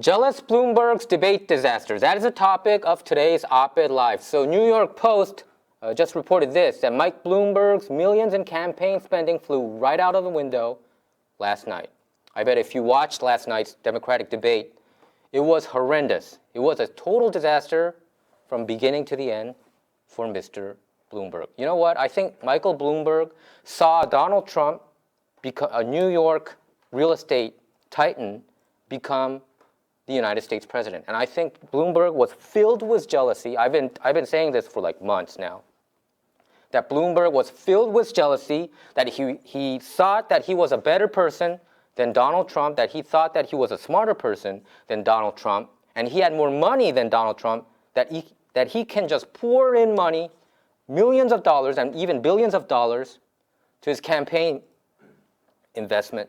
Jealous Bloomberg's debate disasters. That is the topic of today's op-ed live. So New York Post just reported this, that Mike Bloomberg's millions in campaign spending flew right out of the window last night. I bet if you watched last night's Democratic debate, it was horrendous. It was a total disaster from beginning to the end for Mr. Bloomberg. You know what? I think Michael Bloomberg saw Donald Trump, a New York real estate titan, become the United States president. And I think Bloomberg was filled with jealousy. I've been saying this for like months now. That Bloomberg was filled with jealousy, that he thought that he was a better person than Donald Trump, that he thought that he was a smarter person than Donald Trump, and he had more money than Donald Trump, that he can just pour in money, millions of dollars and even billions of dollars to his campaign investment,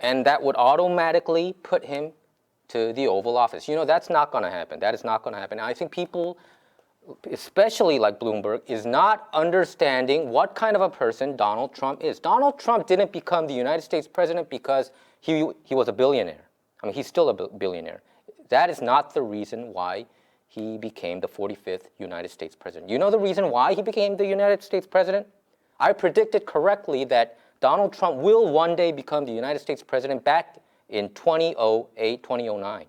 and that would automatically put him to the Oval Office. You know, that's not going to happen. That is not going to happen. And I think people, especially like Bloomberg, is not understanding what kind of a person Donald Trump is. Donald Trump didn't become the United States president because he was a billionaire. I mean, he's still a billionaire. That is not the reason why he became the 45th United States president. You know the reason why he became the United States president? I predicted correctly that Donald Trump will one day become the United States president back in 2008, 2009.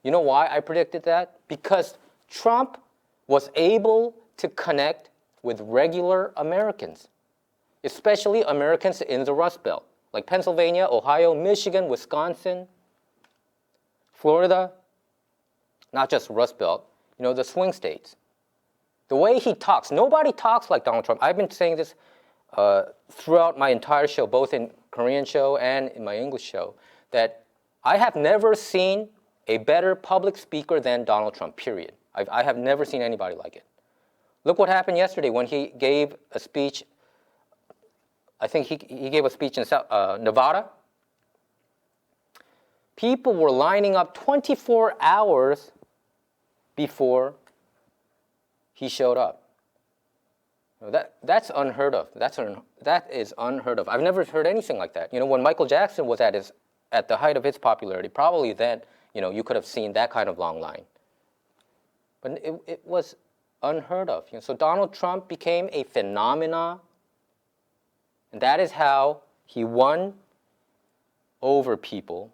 You know why I predicted that? Because Trump was able to connect with regular Americans, especially Americans in the Rust Belt, like Pennsylvania, Ohio, Michigan, Wisconsin, Florida, not just Rust Belt, you know, the swing states. The way he talks, nobody talks like Donald Trump. I've been saying this throughout my entire show, both in Korean show and in my English show, that I have never seen a better public speaker than Donald Trump, period. I have never seen anybody like it. Look what happened yesterday when he gave a speech. I think he gave a speech in Nevada. People were lining up 24 hours before he showed up. That's unheard of. That is unheard of. I've never heard anything like that. You know, when Michael Jackson was at the height of his popularity, probably then, you know, you could have seen that kind of long line. But it was unheard of. You know, so Donald Trump became a phenomenon, and that is how he won over people.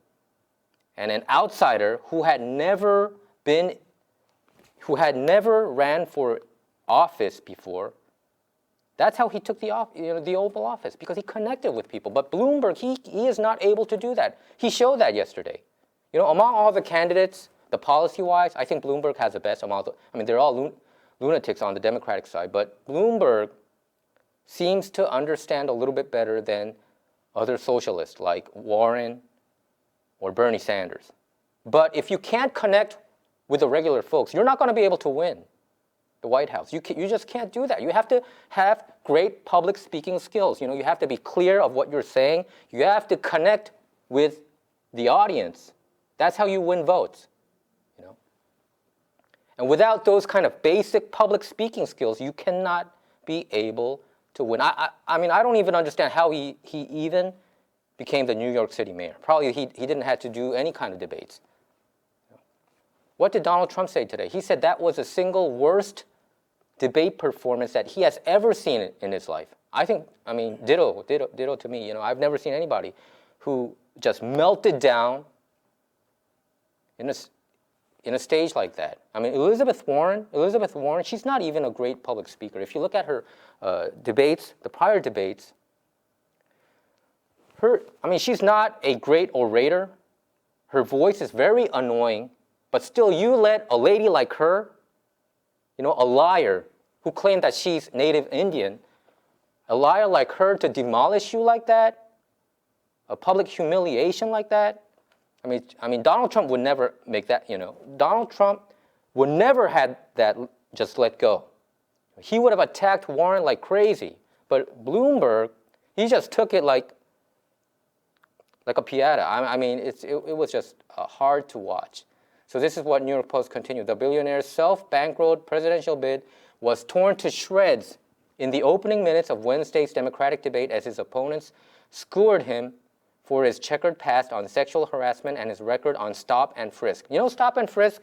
And an outsider who had never ran for office before, that's how he took the Oval Office, because he connected with people. But Bloomberg, he is not able to do that. He showed that yesterday. You know, among all the candidates, the policy-wise, I think Bloomberg has the best amount. I mean, they're all lunatics on the Democratic side, but Bloomberg seems to understand a little bit better than other socialists like Warren or Bernie Sanders. But if you can't connect with the regular folks, you're not going to be able to win the White House. You just can't do that. You have to have great public speaking skills. You know, you have to be clear of what you're saying. You have to connect with the audience. That's how you win votes. You know, and without those kind of basic public speaking skills, you cannot be able to win. I mean, I don't even understand how he even became the New York City mayor. Probably he didn't have to do any kind of debates. What did Donald Trump say today? He said that was the single worst debate performance that he has ever seen in his life. I mean, ditto to me. You know, I've never seen anybody who just melted down in a stage like that. I mean, Elizabeth Warren, she's not even a great public speaker. If you look at her debates, the prior debates, she's not a great orator. Her voice is very annoying. But still, you let a lady like her, you know, a liar who claimed that she's native Indian, a liar like her to demolish you like that, a public humiliation like that. I mean, Donald Trump would never make that, you know. Donald Trump would never had that just let go. He would have attacked Warren like crazy. But Bloomberg, he just took it like a piñata. I mean, it was just hard to watch. So this is what New York Post continued. The billionaire's self-bankrolled presidential bid was torn to shreds in the opening minutes of Wednesday's Democratic debate as his opponents skewered him for his checkered past on sexual harassment and his record on stop and frisk. You know, stop and frisk?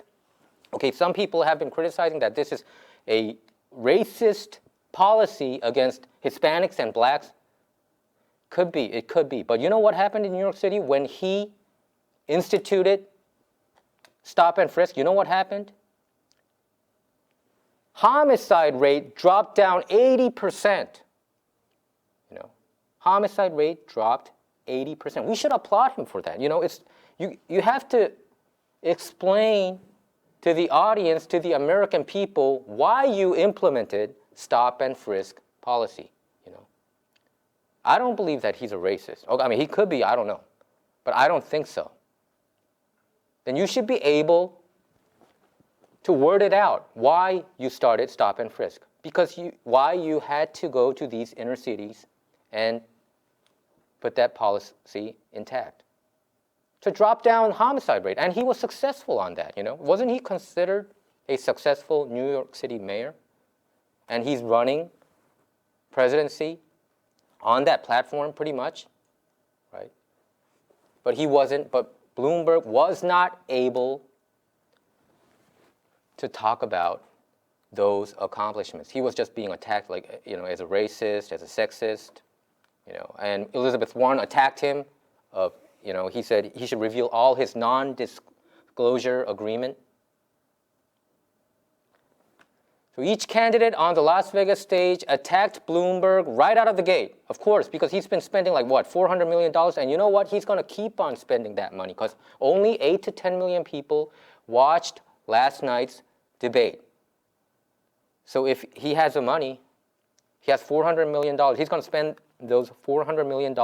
Okay, some people have been criticizing that this is a racist policy against Hispanics and blacks. Could be, it could be. But you know what happened in New York City when he instituted stop and frisk? You know what happened? Homicide rate dropped down 80%. You know, homicide rate dropped 80%. We should applaud him for that. You know, it's you have to explain to the audience, to the American people, why you implemented stop and frisk policy. You know, I don't believe that he's a racist. Okay, I mean, he could be. I don't know, but I don't think so. Then you should be able to word it out why you started stop and frisk, because why you had to go to these inner cities and put that policy intact to drop down homicide rate. And he was successful on that, you know. Wasn't he considered a successful New York City mayor? And he's running presidency on that platform pretty much, right? But he wasn't, but Bloomberg was not able to talk about those accomplishments. He was just being attacked, like, you know, as a racist, as a sexist, you know. And Elizabeth Warren attacked him. You know, he said he should reveal all his non-disclosure agreement. So each candidate on the Las Vegas stage attacked Bloomberg right out of the gate, of course, because he's been spending like what, $400 million, and you know what? He's going to keep on spending that money because only 8 to 10 million people watched last night's debate. So if he has the money, he has $400 million. He's going to spend those $400 million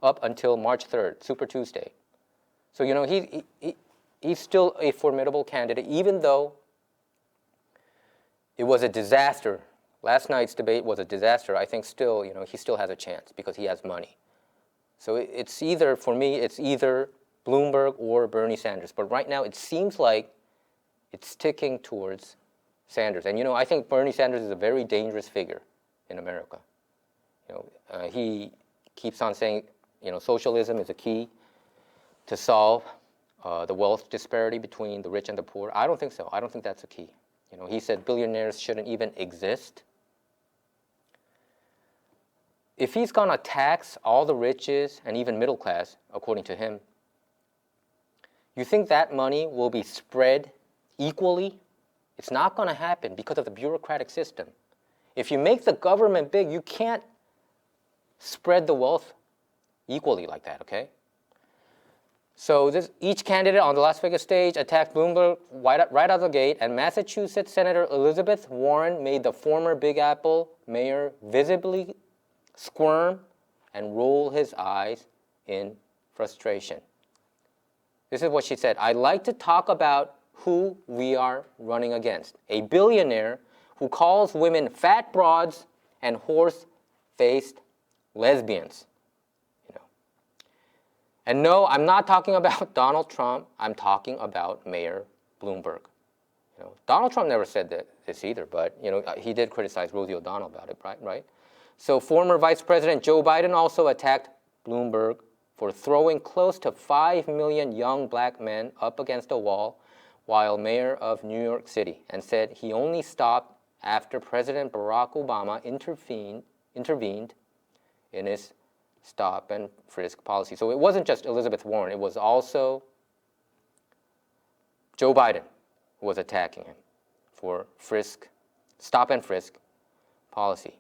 up until March 3rd, Super Tuesday. So, you know, he's still a formidable candidate, even though it was a disaster. Last night's debate was a disaster. I think still, you know, he still has a chance because he has money. So it's either, for me, it's either Bloomberg or Bernie Sanders. But right now, it seems like it's ticking towards Sanders. And, you know, I think Bernie Sanders is a very dangerous figure in America. You know, he keeps on saying, you know, socialism is a key to solve the wealth disparity between the rich and the poor. I don't think so. I don't think that's a key. You know, he said billionaires shouldn't even exist. If he's going to tax all the riches and even middle class, according to him, you think that money will be spread equally? It's not going to happen because of the bureaucratic system. If you make the government big, you can't spread the wealth equally like that, okay? So each candidate on the Las Vegas stage attacked Bloomberg right out of the gate, and Massachusetts Senator Elizabeth Warren made the former Big Apple mayor visibly squirm and roll his eyes in frustration. This is what she said: "I'd like to talk about who we are running against. A billionaire who calls women fat broads and horse-faced lesbians." And no, I'm not talking about Donald Trump. I'm talking about Mayor Bloomberg. You know, Donald Trump never said this either, but you know, he did criticize Rosie O'Donnell about it, right? So former Vice President Joe Biden also attacked Bloomberg for throwing close to 5 million young black men up against a wall while mayor of New York City, and said he only stopped after President Barack Obama intervened in his stop and frisk policy. So it wasn't just Elizabeth Warren, it was also Joe Biden who was attacking him for stop and frisk policy.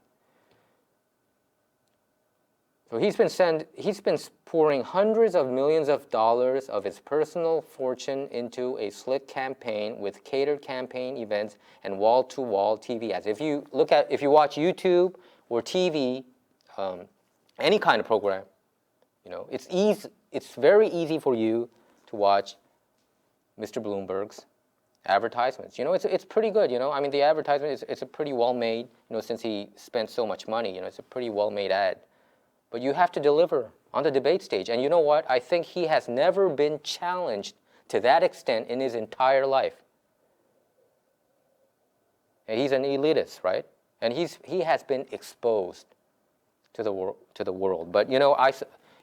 So he's been pouring hundreds of millions of dollars of his personal fortune into a slick campaign with catered campaign events and wall-to-wall TV ads. If you watch YouTube or TV, any kind of program, you know, it's very easy for you to watch Mr. Bloomberg's advertisements. You know, it's pretty good, you know. I mean, the advertisement it's a pretty well-made, you know, since he spent so much money, you know, it's a pretty well-made ad. But you have to deliver on the debate stage. And you know what? I think he has never been challenged to that extent in his entire life. And he's an elitist, right? And he has been exposed to the world. But you know,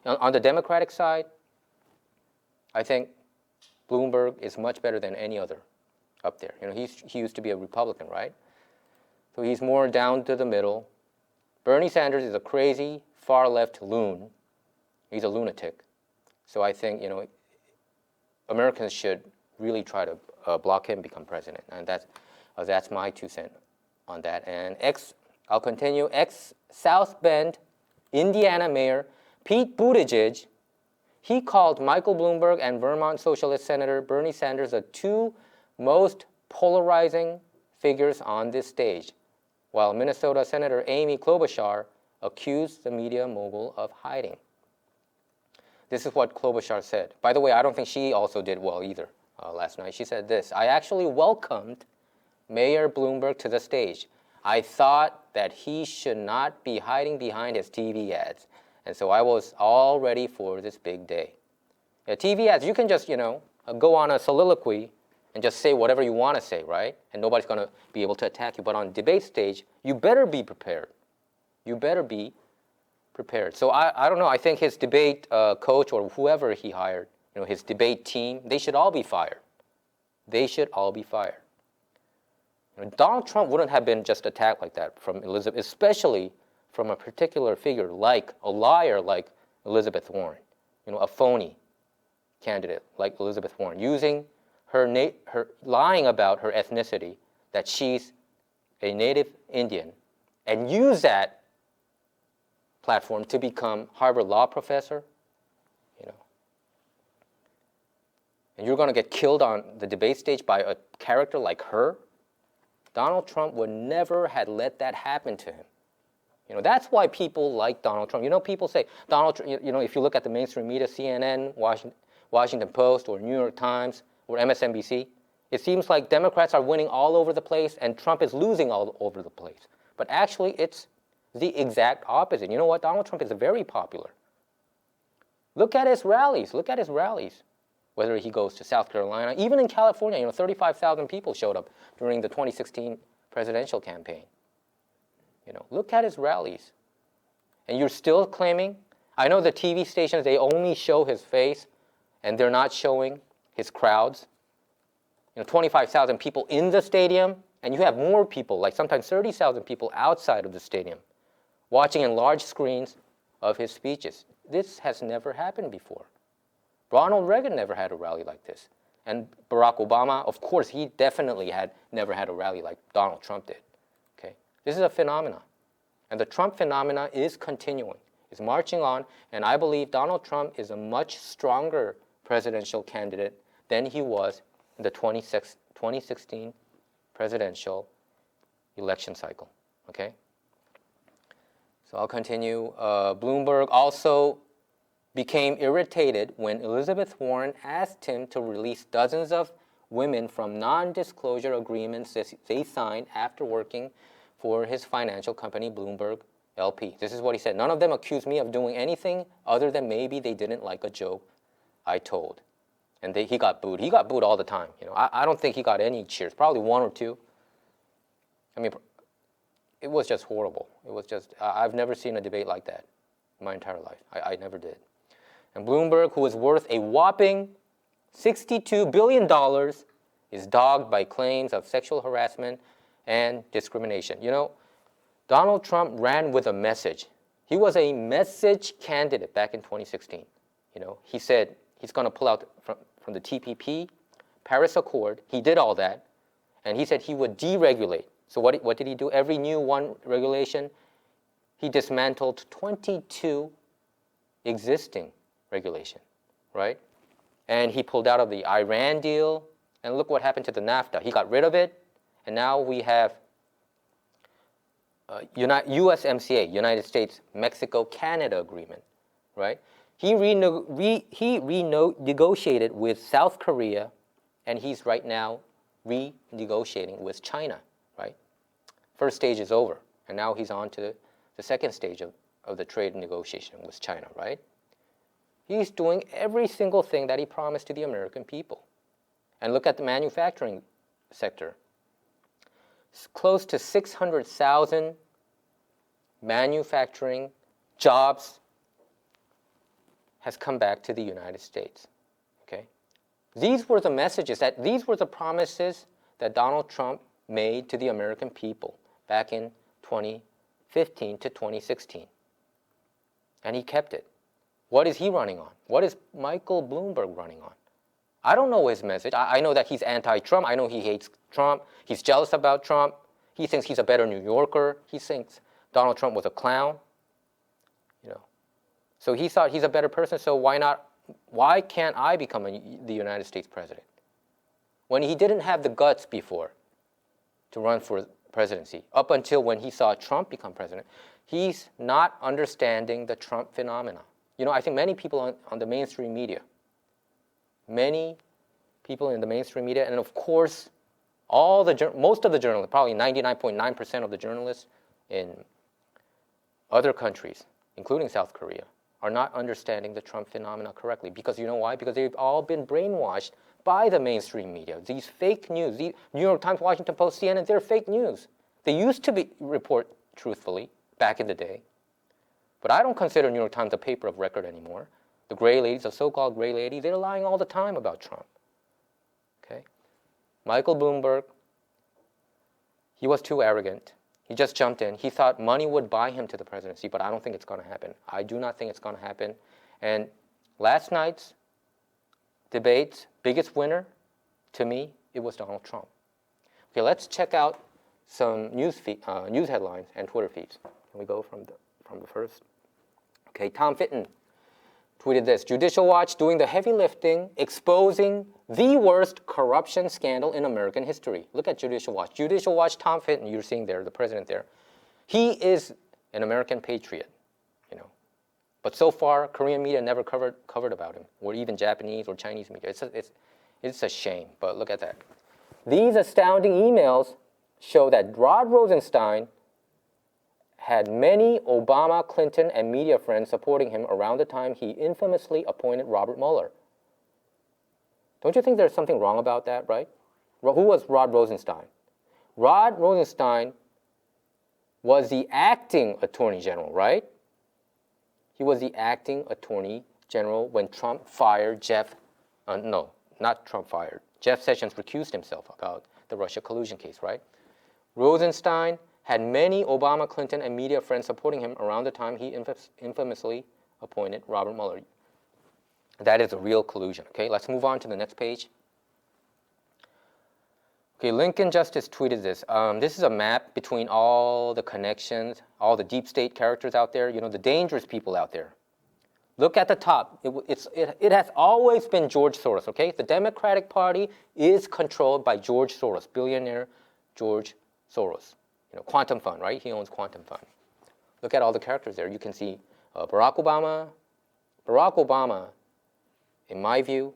On the Democratic side, I think Bloomberg is much better than any other up there. He used to be a Republican, right? So he's more down to the middle. Bernie Sanders is a crazy far-left loon. He's a lunatic. So I think, Americans should really try to block him become president. And that's my 2 cents on that. And I'll continue. Ex-South Bend, Indiana Mayor Pete Buttigieg, he called Michael Bloomberg and Vermont Socialist Senator Bernie Sanders the 2 most polarizing figures on this stage, while Minnesota Senator Amy Klobuchar accused the media mogul of hiding. This is what Klobuchar said. By the way, I don't think she also did well either last night. She said this: I actually welcomed Mayor Bloomberg to the stage. I thought that he should not be hiding behind his TV ads. And so I was all ready for this big day. TV ads, you can just, go on a soliloquy and just say whatever you want to say, right? And nobody's going to be able to attack you. But on debate stage, you better be prepared. You better be prepared. So I don't know. I think his debate coach or whoever he hired, his debate team, they should all be fired. They should all be fired. Donald Trump wouldn't have been just attacked like that from Elizabeth, especially from a particular figure like a liar like Elizabeth Warren, a phony candidate like Elizabeth Warren, using her lying about her ethnicity, that she's a native Indian, and use that platform to become Harvard law professor, and you're going to get killed on the debate stage by a character like her. Donald Trump would never have let that happen to him. That's why people like Donald Trump. People say Donald Trump, if you look at the mainstream media, CNN, Washington Post, or New York Times, or MSNBC, it seems like Democrats are winning all over the place and Trump is losing all over the place. But actually, it's the exact opposite. You know what? Donald Trump is very popular. Look at his rallies. Look at his rallies. Whether he goes to South Carolina, even in California, 35,000 people showed up during the 2016 presidential campaign. Look at his rallies. And you're still claiming, I know the TV stations, they only show his face and they're not showing his crowds. 25,000 people in the stadium, and you have more people, like sometimes 30,000 people outside of the stadium, watching in large screens of his speeches. This has never happened before. Ronald Reagan never had a rally like this. And Barack Obama, of course, he definitely had never had a rally like Donald Trump did. Okay? This is a phenomenon. And the Trump phenomena is continuing, is marching on, and I believe Donald Trump is a much stronger presidential candidate than he was in the 2016 presidential election cycle. Okay? So I'll continue. Bloomberg also became irritated when Elizabeth Warren asked him to release dozens of women from non-disclosure agreements they signed after working for his financial company, Bloomberg LP. This is what he said. None of them accused me of doing anything other than maybe they didn't like a joke I told. And he got booed. He got booed all the time. I don't think he got any cheers, probably 1 or 2. I mean, it was just horrible. It was just, I've never seen a debate like that in my entire life. I never did. And Bloomberg, who is worth a whopping $62 billion, is dogged by claims of sexual harassment and discrimination. Donald Trump ran with a message. He was a message candidate back in 2016. He said he's going to pull out from the TPP, Paris Accord. He did all that. And he said he would deregulate. So what did he do? Every new one regulation, he dismantled 22 existing regulation, right? And he pulled out of the Iran deal, and look what happened to the NAFTA. He got rid of it, and now we have USMCA, United States, Mexico, Canada agreement, right? He renegotiated with South Korea, and he's right now renegotiating with China, right? First stage is over, and now he's on to the second stage of the trade negotiation with China, right? He's doing every single thing that he promised to the American people. And look at the manufacturing sector. It's close to 600,000 manufacturing jobs has come back to the United States. Okay? These were the promises that Donald Trump made to the American people back in 2015 to 2016. And he kept it. What is he running on? What is Michael Bloomberg running on? I don't know his message. I know that he's anti-Trump. I know he hates Trump. He's jealous about Trump. He thinks he's a better New Yorker. He thinks Donald Trump was a clown. You know. So he thought he's a better person, so why can't I become the United States president? When he didn't have the guts before to run for presidency, up until when he saw Trump become president, he's not understanding the Trump phenomena. You know, I think many people on the mainstream media, and of course, most of the journalists, probably 99.9% of the journalists in other countries, including South Korea, are not understanding the Trump phenomena correctly. Because you know why? Because they've all been brainwashed by the mainstream media. These fake news, the New York Times, Washington Post, CNN, they're fake news. They used to report truthfully back in the day. But I don't consider New York Times a paper of record anymore. The gray ladies, the so-called gray ladies, they're lying all the time about Trump. Okay? Michael Bloomberg, he was too arrogant. He just jumped in. He thought money would buy him to the presidency, but I don't think it's going to happen. I do not think it's going to happen. And last night's debate's biggest winner, to me, it was Donald Trump. Okay, let's check out some news headlines and Twitter feeds. Can we go from the first? Okay, Tom Fitton tweeted this: Judicial Watch doing the heavy lifting, exposing the worst corruption scandal in American history. Look at Judicial Watch. Judicial Watch, Tom Fitton, you're seeing there, the president there. He is an American patriot, you know. But so far, Korean media never covered about him, or even Japanese or Chinese media. It's a shame, but look at that. These astounding emails show that Rod Rosenstein had many Obama, Clinton, and media friends supporting him around the time he infamously appointed Robert Mueller. Don't you think there's something wrong about that, right? Who was Rod Rosenstein? Rod Rosenstein was the acting attorney general, right? He was the acting attorney general when Trump fired Jeff Sessions recused himself about the Russia collusion case, right? Rosenstein had many Obama, Clinton, and media friends supporting him around the time he infamously appointed Robert Mueller. That is a real collusion. Okay, let's move on to the next page. Okay, Lincoln Justice tweeted this. This is a map between all the connections, all the deep state characters out there, you know, the dangerous people out there. Look at the top. It has always been George Soros, okay? The Democratic Party is controlled by George Soros, billionaire George Soros. You know, Quantum Fund, right? He owns Quantum Fund. Look at all the characters there. You can see Barack Obama. Barack Obama, in my view,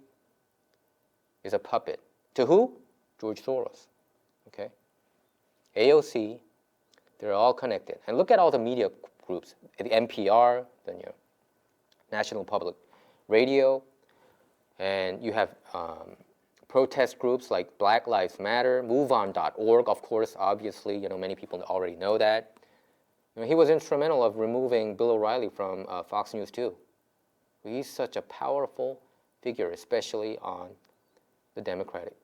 is a puppet. To who? George Soros. Okay? AOC, they're all connected. And look at all the media groups. The NPR, the National Public Radio, and you have protest groups like Black Lives Matter, MoveOn.org, of course, obviously, you know, many people already know that. You know, he was instrumental of removing Bill O'Reilly from Fox News too. He's such a powerful figure, especially on the Democratic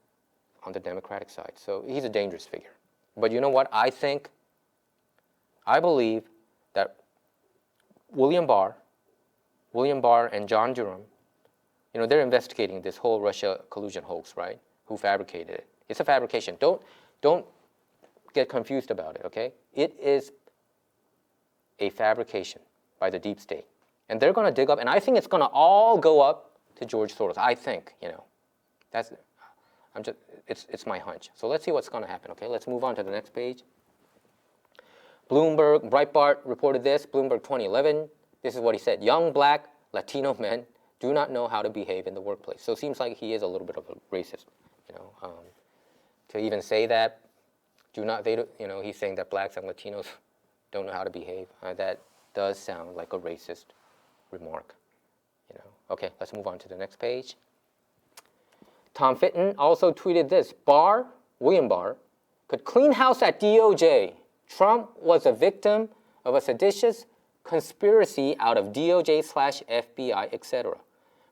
side. So he's a dangerous figure. But you know what? I believe that William Barr and John Durham, you know, they're investigating this whole Russia collusion hoax, right? Who fabricated it? It's a fabrication. Don't get confused about it, okay? It is a fabrication by the deep state. And they're going to dig up, and I think it's going to all go up to George Soros. I think, you know. It's my hunch. So let's see what's going to happen, okay? Let's move on to the next page. Breitbart reported this, Bloomberg 2011. This is what he said: young black Latino men do not know how to behave in the workplace. So it seems like he is a little bit of a racist, you know. To even say that, he's saying that blacks and Latinos don't know how to behave. That does sound like a racist remark, you know. Okay, let's move on to the next page. Tom Fitton also tweeted this: William Barr, could clean house at DOJ. Trump was a victim of a seditious conspiracy out of DOJ/FBI, etc.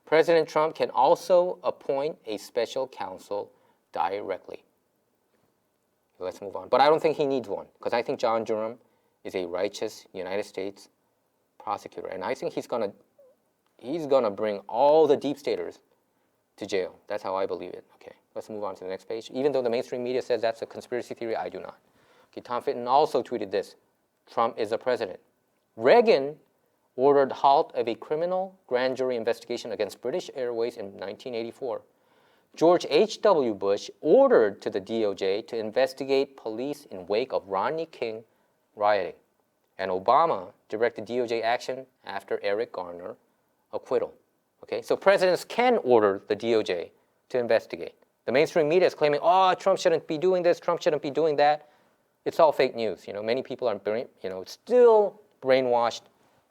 President Trump can also appoint a special counsel directly. Let's move on. But I don't think he needs one, because I think John Durham is a righteous United States prosecutor, and I think he's gonna bring all the deep staters to jail. That's how I believe it. Okay, let's move on to the next page. Even though the mainstream media says that's a conspiracy theory, I do not. Okay, Tom Fitton also tweeted this: Trump is the president. Reagan ordered halt of a criminal grand jury investigation against British Airways in 1984. George H.W. Bush ordered to the DOJ to investigate police in wake of Rodney King rioting. And Obama directed DOJ action after Eric Garner acquittal. Okay, so presidents can order the DOJ to investigate. The mainstream media is claiming, oh, Trump shouldn't be doing this, Trump shouldn't be doing that. It's all fake news. Many people are, still brainwashed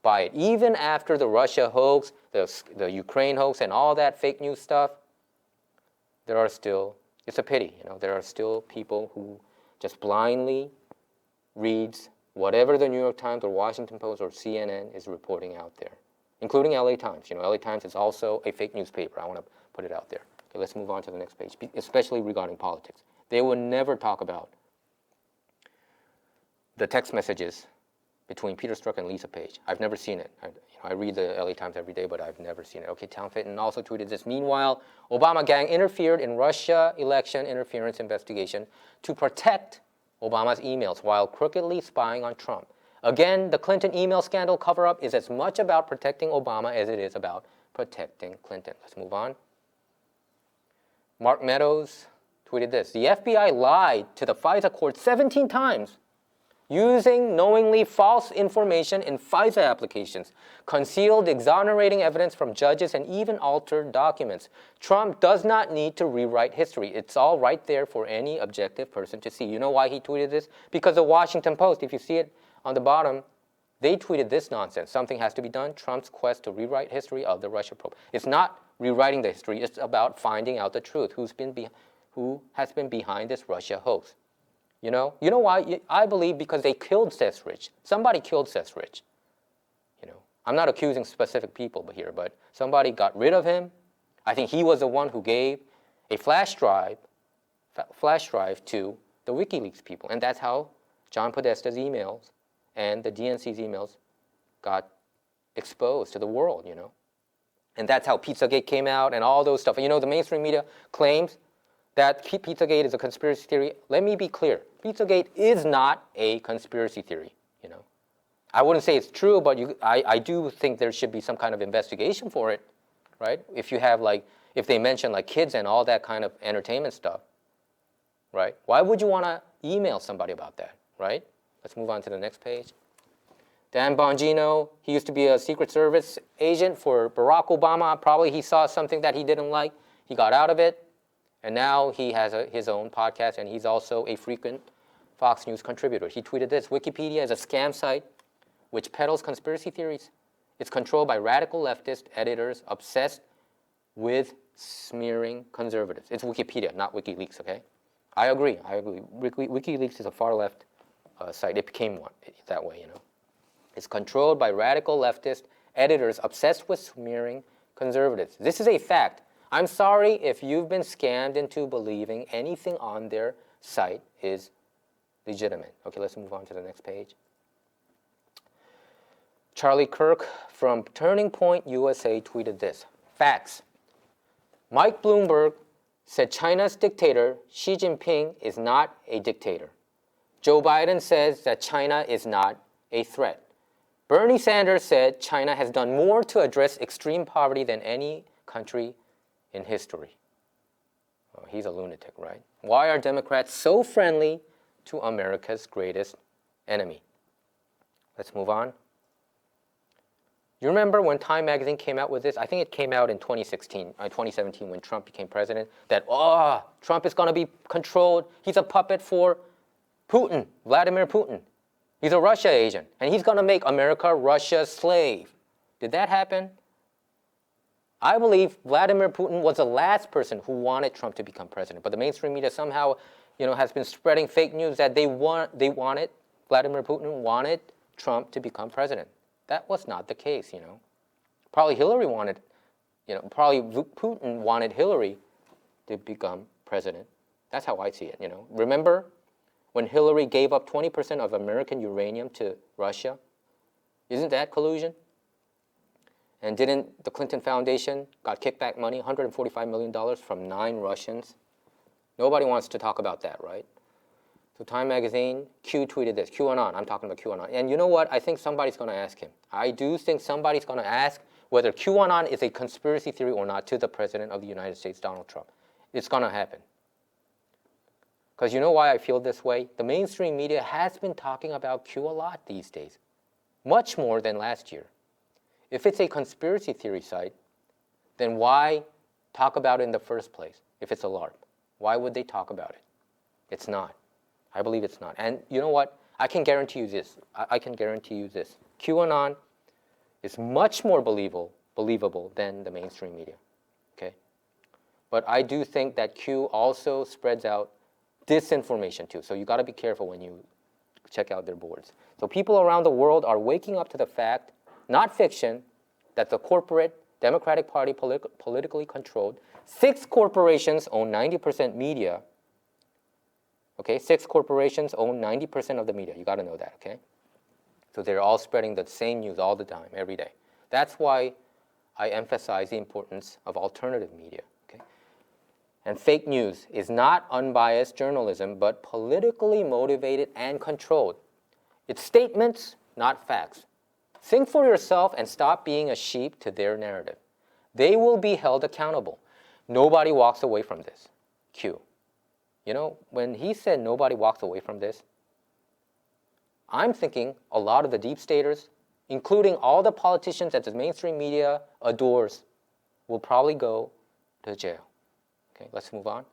by it. Even after the Russia hoax, the Ukraine hoax, and all that fake news stuff, there are still, it's a pity, there are still people who just blindly reads whatever the New York Times or Washington Post or CNN is reporting out there, including LA Times. LA Times is also a fake newspaper. I want to put it out there. Okay, let's move on to the next page, especially regarding politics. They will never talk about the text messages between Peter Strzok and Lisa Page. I've never seen it. I read the LA Times every day, but I've never seen it. Okay, Tom Fitton also tweeted this. Meanwhile, Obama gang interfered in Russia election interference investigation to protect Obama's emails while crookedly spying on Trump. Again, the Clinton email scandal cover-up is as much about protecting Obama as it is about protecting Clinton. Let's move on. Mark Meadows tweeted this. The FBI lied to the FISA court 17 times using knowingly false information in FISA applications, concealed exonerating evidence from judges, and even altered documents. Trump does not need to rewrite history. It's all right there for any objective person to see. You know why he tweeted this? Because the Washington Post, if you see it on the bottom, they tweeted this nonsense. Something has to be done. Trump's quest to rewrite history of the Russia probe. It's not rewriting the history. It's about finding out the truth. Who has been behind this Russia hoax? You know why? I believe because they killed Seth Rich. Somebody killed Seth Rich. I'm not accusing specific people here, but somebody got rid of him. I think he was the one who gave a flash drive to the WikiLeaks people, and that's how John Podesta's emails and the DNC's emails got exposed to the world. And that's how Pizzagate came out and all those stuff. The mainstream media claims that Pizzagate is a conspiracy theory. Let me be clear. Pizzagate is not a conspiracy theory, I wouldn't say it's true, but I do think there should be some kind of investigation for it, right? If you have if they mention kids and all that kind of entertainment stuff, right? Why would you want to email somebody about that, right? Let's move on to the next page. Dan Bongino, he used to be a Secret Service agent for Barack Obama. Probably he saw something that he didn't like. He got out of it. And now he has his own podcast, and he's also a frequent Fox News contributor. He tweeted this: Wikipedia is a scam site which peddles conspiracy theories. It's controlled by radical leftist editors obsessed with smearing conservatives. It's Wikipedia, not WikiLeaks, okay? I agree. WikiLeaks is a far left site. It became one that way, It's controlled by radical leftist editors obsessed with smearing conservatives. This is a fact. I'm sorry if you've been scammed into believing anything on their site is legitimate. Okay, let's move on to the next page. Charlie Kirk from Turning Point USA tweeted this. Facts. Mike Bloomberg said China's dictator Xi Jinping is not a dictator. Joe Biden says that China is not a threat. Bernie Sanders said China has done more to address extreme poverty than any country in history. Oh, he's a lunatic, right? Why are Democrats so friendly to America's greatest enemy? Let's move on. You remember when Time magazine came out with this? I think it came out in 2017 when Trump became president, that, Trump is going to be controlled. He's a puppet for Putin, Vladimir Putin. He's a Russia agent, and he's going to make America Russia's slave. Did that happen? I believe Vladimir Putin was the last person who wanted Trump to become president, but the mainstream media somehow, has been spreading fake news that Vladimir Putin wanted Trump to become president. That was not the case, Probably Hillary wanted, probably Putin wanted Hillary to become president. That's how I see it, Remember when Hillary gave up 20% of American uranium to Russia? Isn't that collusion? And didn't the Clinton Foundation got kickback money, $145 million from 9 Russians? Nobody wants to talk about that, right? So Time Magazine, Q tweeted this, QAnon, I'm talking about QAnon. And you know what? I think somebody's going to ask him. I do think somebody's going to ask whether QAnon is a conspiracy theory or not to the President of the United States, Donald Trump. It's going to happen. Because you know why I feel this way? The mainstream media has been talking about Q a lot these days, much more than last year. If it's a conspiracy theory site, then why talk about it in the first place if it's a LARP? Why would they talk about it? It's not. I believe it's not. And you know what? I can guarantee you this. I can guarantee you this. QAnon is much more believable than the mainstream media. Okay? But I do think that Q also spreads out disinformation too. So you got to be careful when you check out their boards. So people around the world are waking up to the fact, not fiction, that the corporate Democratic Party politically controlled, 6 corporations own 90% media. Okay, 6 corporations own 90% of the media. You got to know that, okay? So they're all spreading the same news all the time, every day. That's why I emphasize the importance of alternative media, okay? And fake news is not unbiased journalism, but politically motivated and controlled. It's statements, not facts. Think for yourself and stop being a sheep to their narrative. They will be held accountable. Nobody walks away from this. Q. When he said nobody walks away from this, I'm thinking a lot of the deep staters, including all the politicians that the mainstream media adores, will probably go to jail. Okay, let's move on.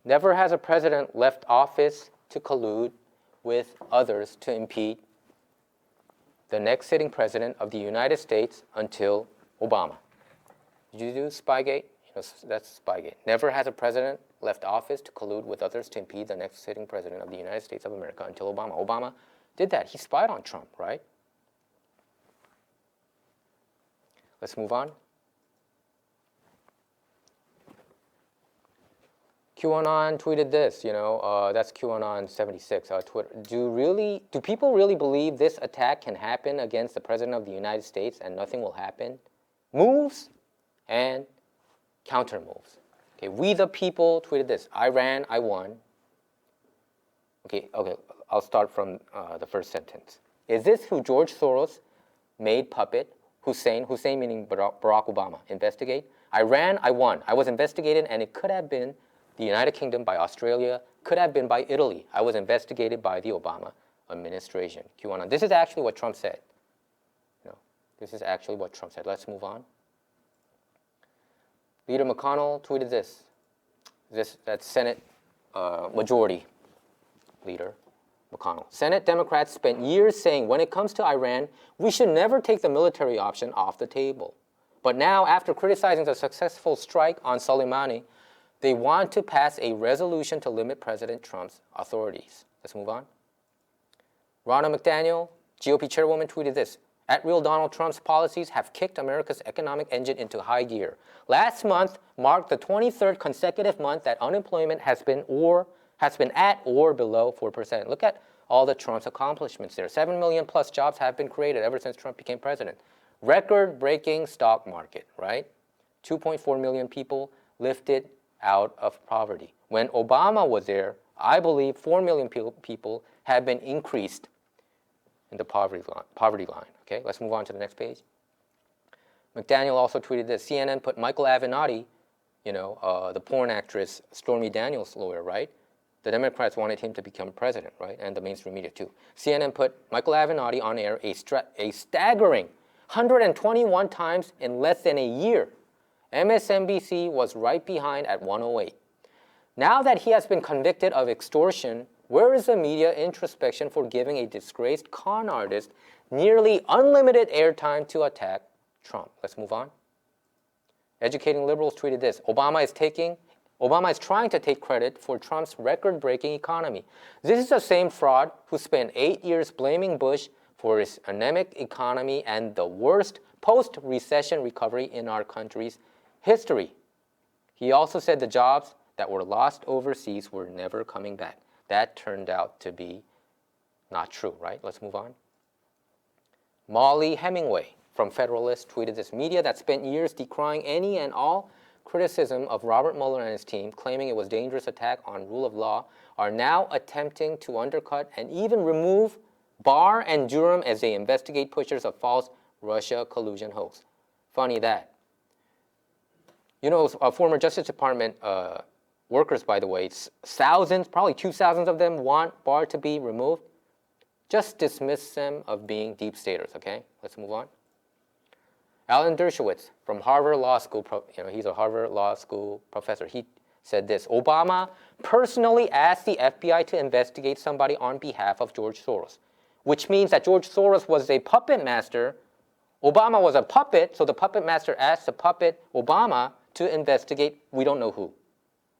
Never has a president left office to collude with others to impede the next sitting president of the United States until Obama. Did you do Spygate? That's Spygate. Never has a president left office to collude with others to impede the next sitting president of the United States of America until Obama. Obama did that. He spied on Trump, right? Let's move on. QAnon tweeted this, that's QAnon 76, Twitter. Do people really believe this attack can happen against the President of the United States and nothing will happen? Moves and counter moves. Okay, we the people tweeted this. I ran, I won. Okay, I'll start from the first sentence. Is this who George Soros made puppet? Hussein meaning Barack Obama. Investigate. I ran, I won. I was investigated and it could have been the United Kingdom by Australia, could have been by Italy. I was investigated by the Obama administration. QAnon. This is actually what Trump said. This is actually what Trump said. Let's move on. Leader McConnell tweeted this. That's Senate Majority Leader McConnell. Senate Democrats spent years saying when it comes to Iran, we should never take the military option off the table. But now, after criticizing the successful strike on Soleimani, they want to pass a resolution to limit President Trump's authorities. Let's move on. Ronna McDaniel, GOP chairwoman, tweeted this. At real Donald Trump's policies have kicked America's economic engine into high gear. Last month marked the 23rd consecutive month that unemployment has been at or below 4%. Look at all the Trump's accomplishments there. 7 million plus jobs have been created ever since Trump became president. Record-breaking stock market, right? 2.4 million people lifted out of poverty. When Obama was there, I believe 4 million people have been increased in the poverty line. Okay, let's move on to the next page. McDaniel also tweeted this. CNN put Michael Avenatti, the porn actress Stormy Daniels' lawyer, right? The Democrats wanted him to become president, right? And the mainstream media too. CNN put Michael Avenatti on air a staggering 121 times in less than a year. MSNBC was right behind at 108. Now that he has been convicted of extortion, where is the media introspection for giving a disgraced con artist nearly unlimited airtime to attack Trump? Let's move on. Educating Liberals tweeted this. Obama is taking Obama is trying to take credit for Trump's record-breaking economy. This is the same fraud who spent 8 years blaming Bush for his anemic economy and the worst post-recession recovery in our country's history. He also said the jobs that were lost overseas were never coming back. That turned out to be not true, right? Let's move on. Molly Hemingway from Federalist tweeted this: media that spent years decrying any and all criticism of Robert Mueller and his team, claiming it was a dangerous attack on rule of law, are now attempting to undercut and even remove Barr and Durham as they investigate pushers of false Russia collusion hoax. Funny that. You know, former Justice Department workers, by the way, thousands, probably 2,000 of them want Barr to be removed. Just dismiss them of being deep staters, okay? Let's move on. Alan Dershowitz from Harvard Law School, he's a Harvard Law School professor. He said this: Obama personally asked the FBI to investigate somebody on behalf of George Soros, which means that George Soros was a puppet master. Obama was a puppet, so the puppet master asked the puppet Obama to investigate we don't know who.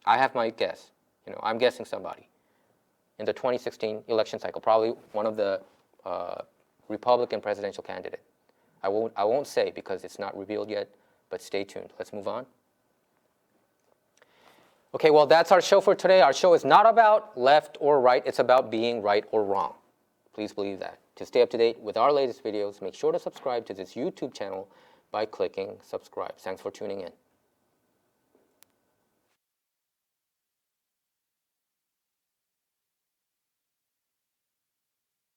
I have my guess. I'm guessing somebody in the 2016 election cycle, probably one of the Republican presidential candidate. I won't say because it's not revealed yet, but stay tuned. Let's move on. Okay, well, that's our show for today. Our show is not about left or right. It's about being right or wrong. Please believe that. To stay up to date with our latest videos, make sure to subscribe to this YouTube channel by clicking subscribe. Thanks for tuning in.